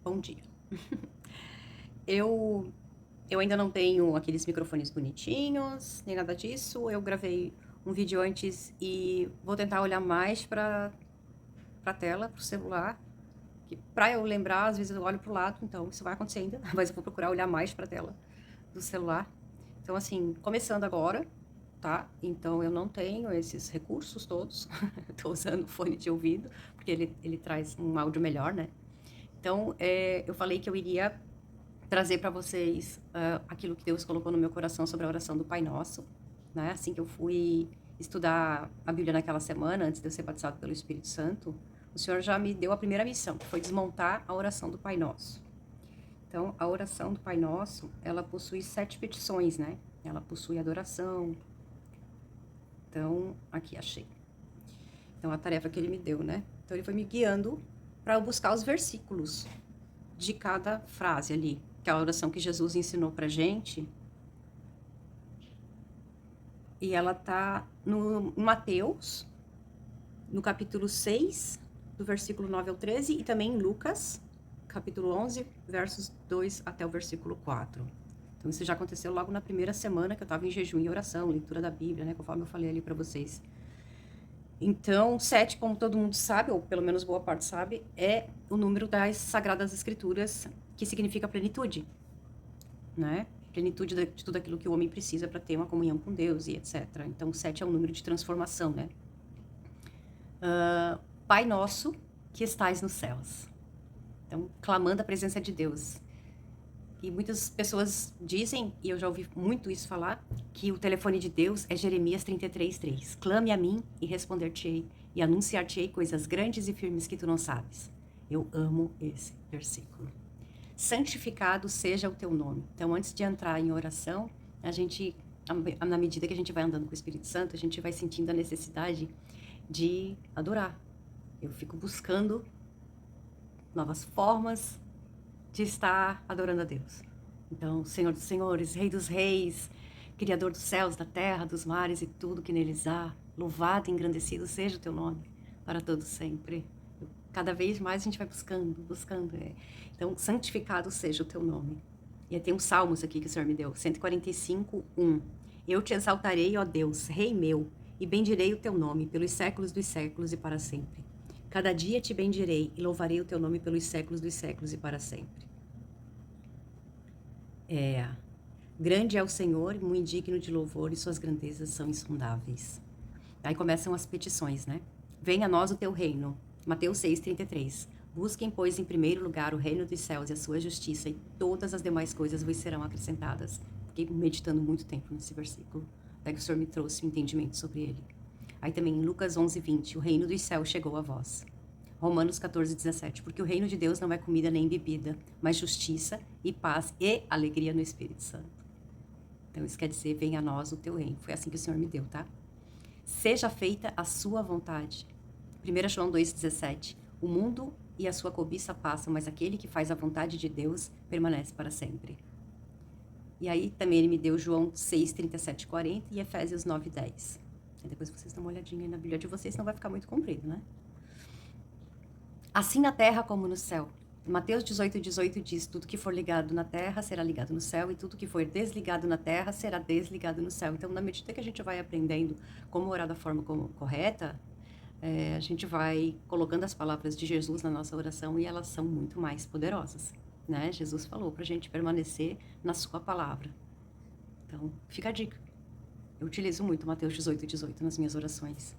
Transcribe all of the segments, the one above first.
Bom dia. Eu, eu ainda não tenho aqueles microfones bonitinhos, nem nada disso. Eu gravei um vídeo antes e vou tentar olhar mais para a tela, para o celular. Que para eu lembrar, às vezes eu olho para o lado, então isso vai acontecer ainda, mas eu vou procurar olhar mais para a tela do celular. Então, assim, começando agora, tá? Então eu não tenho esses recursos todos. Estou usando fone de ouvido, porque ele traz um áudio melhor, né? Então, eu falei que eu iria trazer para vocês aquilo que Deus colocou no meu coração sobre a oração do Pai Nosso, né? Assim que eu fui estudar a Bíblia naquela semana, antes de eu ser batizado pelo Espírito Santo, o Senhor já me deu a primeira missão, que foi desmontar a oração do Pai Nosso. Então, a oração do Pai Nosso, ela possui 7 petições, né? Ela possui adoração. Então, aqui achei. Então, a tarefa que ele me deu, né? Então, ele foi me guiando para eu buscar os versículos de cada frase ali, que é a oração que Jesus ensinou pra gente. E ela tá no Mateus, no capítulo 6, do versículo 9 ao 13, e também em Lucas, capítulo 11, versos 2 até o versículo 4. Então, isso já aconteceu logo na primeira semana que eu estava em jejum e oração, leitura da Bíblia, né, conforme eu falei ali para vocês. Então, 7, como todo mundo sabe, ou pelo menos boa parte sabe, é o número das Sagradas Escrituras, que significa plenitude, né? Plenitude de tudo aquilo que o homem precisa para ter uma comunhão com Deus e etc. Então, 7 é um número de transformação, né? Pai nosso, que estais nos céus. Então, clamando a presença de Deus. E muitas pessoas dizem, e eu já ouvi muito isso falar, que o telefone de Deus é Jeremias 33:3. Clame a mim e responder-te-ei, e anunciar-te-ei coisas grandes e firmes que tu não sabes. Eu amo esse versículo. Santificado seja o teu nome. Então, antes de entrar em oração, a gente, na medida que a gente vai andando com o Espírito Santo, a gente vai sentindo a necessidade de adorar. Eu fico buscando novas formas de estar adorando a Deus. Então, Senhor dos Senhores, Rei dos Reis, Criador dos céus, da terra, dos mares e tudo que neles há, louvado e engrandecido seja o teu nome para todo sempre. Cada vez mais a gente vai buscando. Então, santificado seja o teu nome. E aí tem uns salmos aqui que o Senhor me deu, 145:1. Eu te exaltarei, ó Deus, Rei meu, e bendirei o teu nome pelos séculos dos séculos e para sempre. Cada dia te bendirei e louvarei o teu nome pelos séculos dos séculos e para sempre. Grande é o Senhor e muito digno de louvor, e suas grandezas são insondáveis. Aí começam as petições, né? Venha a nós o teu reino. Mateus 6:33. Busquem, pois, em primeiro lugar o reino dos céus e a sua justiça, e todas as demais coisas vos serão acrescentadas. Fiquei meditando muito tempo nesse versículo, até que o Senhor me trouxe um entendimento sobre ele. Aí também em Lucas 11:20, o reino dos céus chegou a vós. Romanos 14:17, porque o reino de Deus não é comida nem bebida, mas justiça e paz e alegria no Espírito Santo. Então isso quer dizer, venha a nós o teu reino. Foi assim que o Senhor me deu, tá? Seja feita a sua vontade. 1 João 2,17. O mundo e a sua cobiça passam, mas aquele que faz a vontade de Deus permanece para sempre. E aí também ele me deu João 6, 37, 40 e Efésios 9, 10. E depois vocês dão uma olhadinha aí na Bíblia de vocês, senão vai ficar muito comprido, né? Assim na terra como no céu. Mateus 18:18 diz, tudo que for ligado na terra será ligado no céu, e tudo que for desligado na terra será desligado no céu. Então, na medida que a gente vai aprendendo como orar da forma correta, a gente vai colocando as palavras de Jesus na nossa oração e elas são muito mais poderosas, né? Jesus falou pra gente permanecer na sua palavra. Então, fica a dica. Eu utilizo muito Mateus 18:18 nas minhas orações.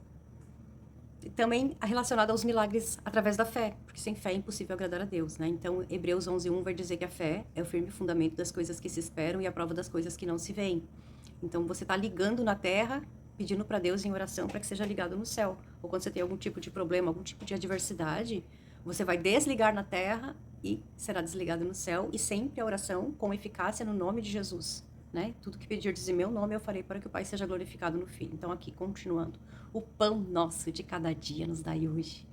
Também relacionado aos milagres através da fé, porque sem fé é impossível agradar a Deus, né? Então, Hebreus 11:1 vai dizer que a fé é o firme fundamento das coisas que se esperam e a prova das coisas que não se veem. Então, você está ligando na terra, pedindo para Deus em oração para que seja ligado no céu. Ou quando você tem algum tipo de problema, algum tipo de adversidade, você vai desligar na terra e será desligado no céu. E sempre a oração com eficácia no nome de Jesus, né? Tudo que pedirdes em meu nome eu farei para que o Pai seja glorificado no Filho. Então aqui, continuando. O pão nosso de cada dia nos dai hoje.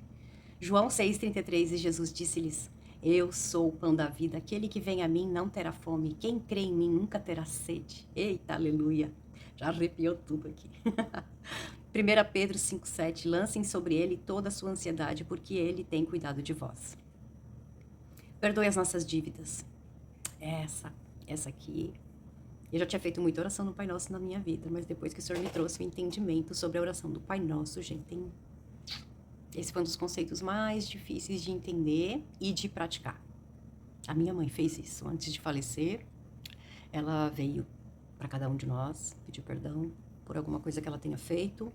João 6,33, e Jesus disse-lhes, eu sou o pão da vida, aquele que vem a mim não terá fome, quem crê em mim nunca terá sede. Eita, aleluia, já arrepiou tudo aqui. 1 Pedro 5,7, lancem sobre ele toda a sua ansiedade, porque ele tem cuidado de vós. Perdoe as nossas dívidas. Essa aqui. Eu já tinha feito muita oração no Pai Nosso na minha vida, mas depois que o Senhor me trouxe o entendimento sobre a oração do Pai Nosso, gente, esse foi um dos conceitos mais difíceis de entender e de praticar. A minha mãe fez isso antes de falecer. Ela veio para cada um de nós, pediu perdão por alguma coisa que ela tenha feito,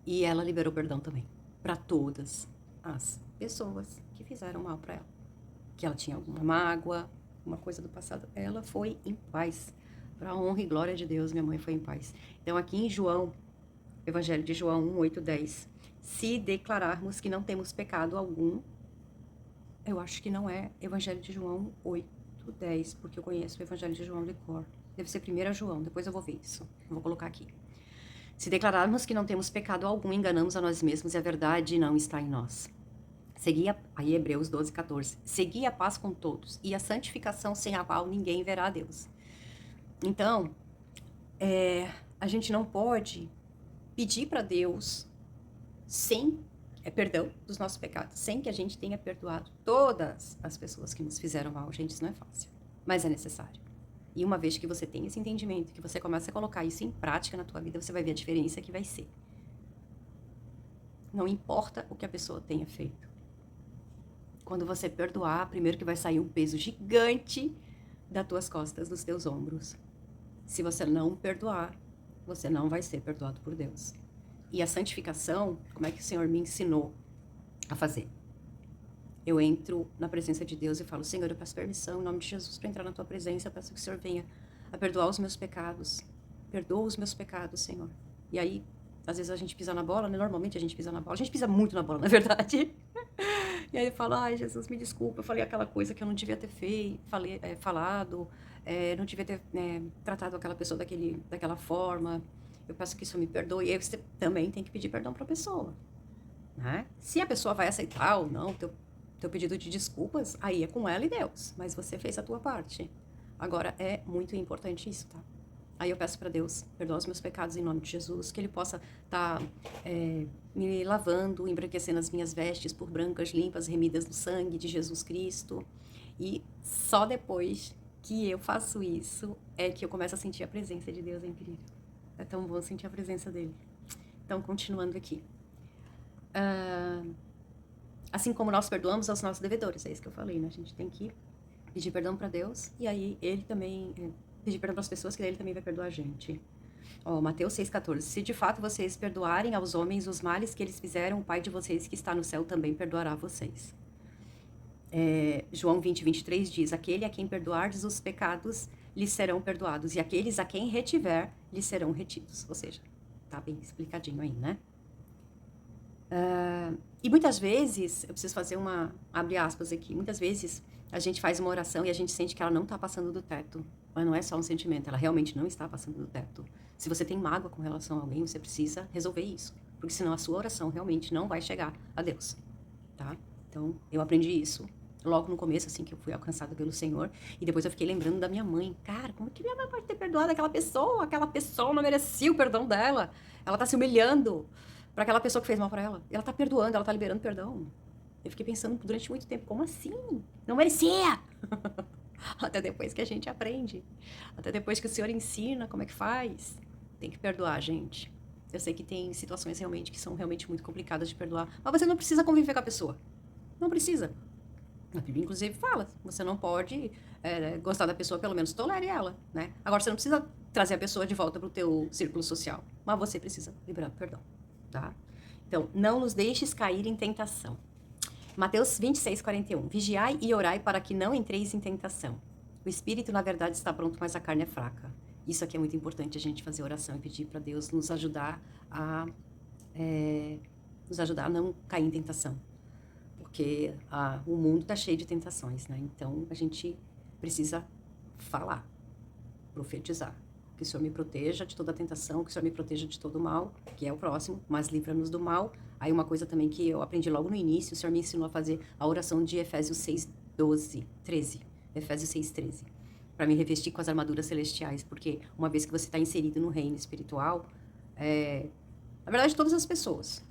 e ela liberou perdão também para todas as pessoas que fizeram mal para ela. Que ela tinha alguma mágoa, uma coisa do passado. Ela foi em paz. Para a honra e glória de Deus, minha mãe foi em paz. Então, aqui em João, Evangelho de João 1, 8, 10, se declararmos que não temos pecado algum, eu acho que não é Evangelho de João 8, 10, porque eu conheço o Evangelho de João de cor. Deve ser 1 João, depois eu vou ver isso. Eu vou colocar aqui. Se declararmos que não temos pecado algum, enganamos a nós mesmos e a verdade não está em nós. Aí Hebreus 12, 14. Segui a paz com todos e a santificação sem a qual ninguém verá a Deus. Então, a gente não pode pedir para Deus sem perdão dos nossos pecados, sem que a gente tenha perdoado todas as pessoas que nos fizeram mal. Gente, isso não é fácil, mas é necessário. E uma vez que você tem esse entendimento, que você começa a colocar isso em prática na tua vida, você vai ver a diferença que vai ser. Não importa o que a pessoa tenha feito. Quando você perdoar, primeiro que vai sair um peso gigante das tuas costas, dos teus ombros. Se você não perdoar, você não vai ser perdoado por Deus. E a santificação, como é que o Senhor me ensinou a fazer? Eu entro na presença de Deus e falo, Senhor, eu peço permissão em nome de Jesus para entrar na tua presença, eu peço que o Senhor venha a perdoar os meus pecados. Perdoa os meus pecados, Senhor. E aí, às vezes a gente pisa na bola, né? Normalmente a gente pisa na bola. A gente pisa muito na bola, na verdade. E aí eu falo, ai, Jesus, me desculpa, eu falei aquela coisa que eu não devia ter falado, não devia ter tratado aquela pessoa daquela forma. Eu peço que isso me perdoe. E aí você também tem que pedir perdão para a pessoa, né? Se a pessoa vai aceitar ou não teu pedido de desculpas, aí é com ela e Deus. Mas você fez a tua parte. Agora, é muito importante isso, tá? Aí eu peço para Deus perdoar os meus pecados em nome de Jesus, que Ele possa estar me lavando, embranquecendo as minhas vestes por brancas, limpas, remidas no sangue de Jesus Cristo. E só depois que eu faço isso é que eu começo a sentir a presença de Deus. É incrível. É tão bom sentir a presença dele. Então, continuando aqui. Assim como nós perdoamos aos nossos devedores, é isso que eu falei, né? A gente tem que pedir perdão para Deus e aí Ele também... pedir perdão para as pessoas, que daí Ele também vai perdoar a gente. Mateus 6,14. Se de fato vocês perdoarem aos homens os males que eles fizeram, o Pai de vocês que está no céu também perdoará vocês. João 20, 23 diz, aquele a quem perdoardes os pecados, lhes serão perdoados, e aqueles a quem retiver, lhes serão retidos. Ou seja, tá bem explicadinho aí, né? E muitas vezes, eu preciso fazer abre aspas aqui, muitas vezes a gente faz uma oração e a gente sente que ela não está passando do teto. Mas não é só um sentimento, ela realmente não está passando do teto. Se você tem mágoa com relação a alguém, você precisa resolver isso. Porque senão a sua oração realmente não vai chegar a Deus, tá? Então, eu aprendi isso logo no começo, assim, que eu fui alcançada pelo Senhor. E depois eu fiquei lembrando da minha mãe. Cara, como que minha mãe pode ter perdoado aquela pessoa? Aquela pessoa não merecia o perdão dela. Ela tá se humilhando para aquela pessoa que fez mal para ela. Ela tá perdoando, ela tá liberando perdão. Eu fiquei pensando durante muito tempo, como assim? Não merecia! Até depois que a gente aprende. Até depois que o Senhor ensina como é que faz. Tem que perdoar, gente. Eu sei que tem situações realmente que são realmente muito complicadas de perdoar. Mas você não precisa conviver com a pessoa. Não precisa. A Bíblia, inclusive, fala. Você não pode gostar da pessoa, pelo menos tolere ela, né? Agora, você não precisa trazer a pessoa de volta pro teu círculo social. Mas você precisa liberar perdão, tá? Então, não nos deixes cair em tentação. Mateus 26, 41. Vigiai e orai para que não entreis em tentação. O espírito, na verdade, está pronto, mas a carne é fraca. Isso aqui é muito importante, a gente fazer oração e pedir para Deus nos ajudar a não cair em tentação. Porque o mundo está cheio de tentações, né? Então, a gente precisa falar, profetizar. Que o Senhor me proteja de toda tentação, que o Senhor me proteja de todo mal, que é o próximo, mas livra-nos do mal. Aí uma coisa também que eu aprendi logo no início, o Senhor me ensinou a fazer a oração de Efésios 6, 12, 13. Efésios 6, 13. Para me revestir com as armaduras celestiais, porque uma vez que você está inserido no reino espiritual, na verdade todas as pessoas,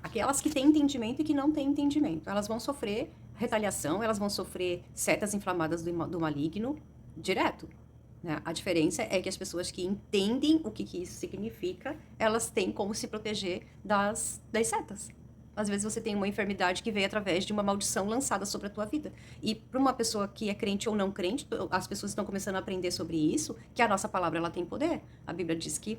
aquelas que têm entendimento e que não têm entendimento, elas vão sofrer retaliação, elas vão sofrer setas inflamadas do maligno direto. Né? A diferença é que as pessoas que entendem o que isso significa, elas têm como se proteger das setas. Às vezes você tem uma enfermidade que veio através de uma maldição lançada sobre a tua vida. E para uma pessoa que é crente ou não crente, as pessoas estão começando a aprender sobre isso, que a nossa palavra ela tem poder. A Bíblia diz que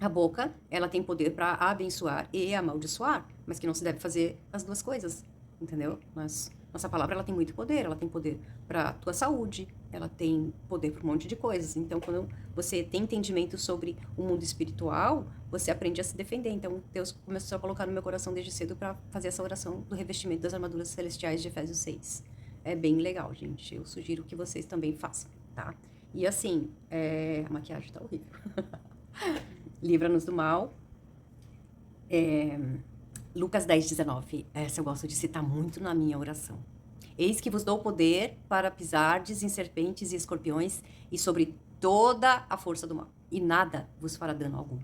a boca, ela tem poder para abençoar e amaldiçoar, mas que não se deve fazer as duas coisas, entendeu? Mas nossa palavra ela tem muito poder, ela tem poder para a tua saúde, ela tem poder para um monte de coisas. Então, quando você tem entendimento sobre o mundo espiritual, você aprende a se defender. Então, Deus começou a colocar no meu coração desde cedo para fazer essa oração do revestimento das armaduras celestiais de Efésios 6. É bem legal, gente. Eu sugiro que vocês também façam, tá? E assim, a maquiagem tá horrível. Livra-nos do mal. Lucas 10:19. Essa eu gosto de citar muito na minha oração. Eis que vos dou poder para pisardes em serpentes e escorpiões e sobre toda a força do mal. E nada vos fará dano algum.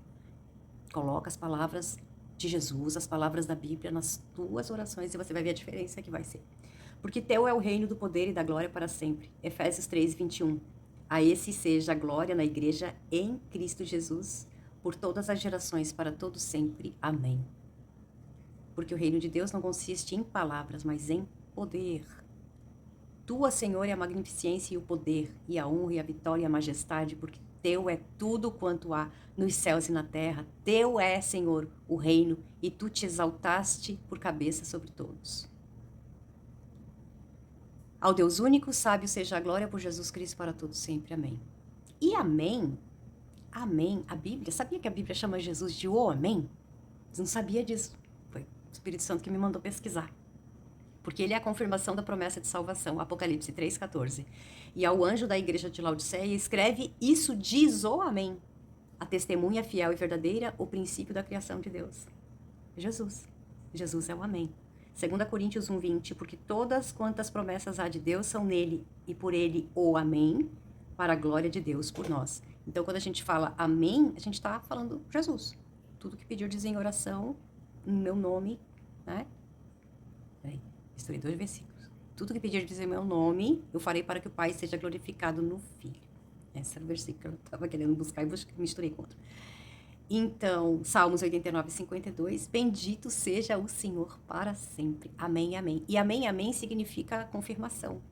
Coloca as palavras de Jesus, as palavras da Bíblia nas tuas orações e você vai ver a diferença que vai ser. Porque teu é o reino do poder e da glória para sempre. Efésios 3:21. A esse seja a glória na igreja em Cristo Jesus, por todas as gerações, para todos sempre. Amém. Porque o reino de Deus não consiste em palavras, mas em poder. Tua, Senhor, é a magnificência e o poder, e a honra e a vitória e a majestade, porque teu é tudo quanto há nos céus e na terra. Teu é, Senhor, o reino, e tu te exaltaste por cabeça sobre todos. Ao Deus único, sábio seja a glória por Jesus Cristo para todos sempre. Amém. E amém, amém, a Bíblia, sabia que a Bíblia chama Jesus de o amém? Você não sabia disso? Foi o Espírito Santo que me mandou pesquisar. Porque ele é a confirmação da promessa de salvação, Apocalipse 3,14. E ao anjo da igreja de Laodiceia escreve, isso diz o amém, a testemunha fiel e verdadeira, o princípio da criação de Deus. Jesus. Jesus é o amém. 2 Coríntios 1,20, porque todas quantas promessas há de Deus são nele, e por ele o amém, para a glória de Deus por nós. Então, quando a gente fala amém, a gente está falando Jesus. Tudo que pediu dizer em oração, no meu nome, né? Peraí. Misturei 2 versículos. Tudo que pedir dizer meu nome, eu farei para que o Pai seja glorificado no Filho. Esse era o versículo que eu estava querendo buscar e misturei com outro. Então, Salmos 89:52, bendito seja o Senhor para sempre. Amém, amém. E amém, amém significa confirmação,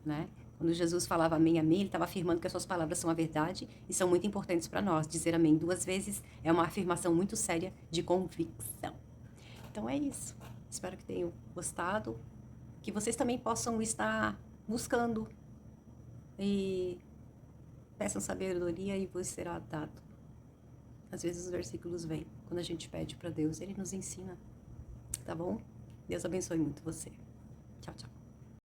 né? Quando Jesus falava amém, amém, ele estava afirmando que as suas palavras são a verdade e são muito importantes para nós. Dizer amém 2 vezes é uma afirmação muito séria de convicção. Então é isso. Espero que tenham gostado, que vocês também possam estar buscando e peçam sabedoria e vos será dado. Às vezes os versículos vêm. Quando a gente pede para Deus, Ele nos ensina. Tá bom? Deus abençoe muito você. Tchau, tchau.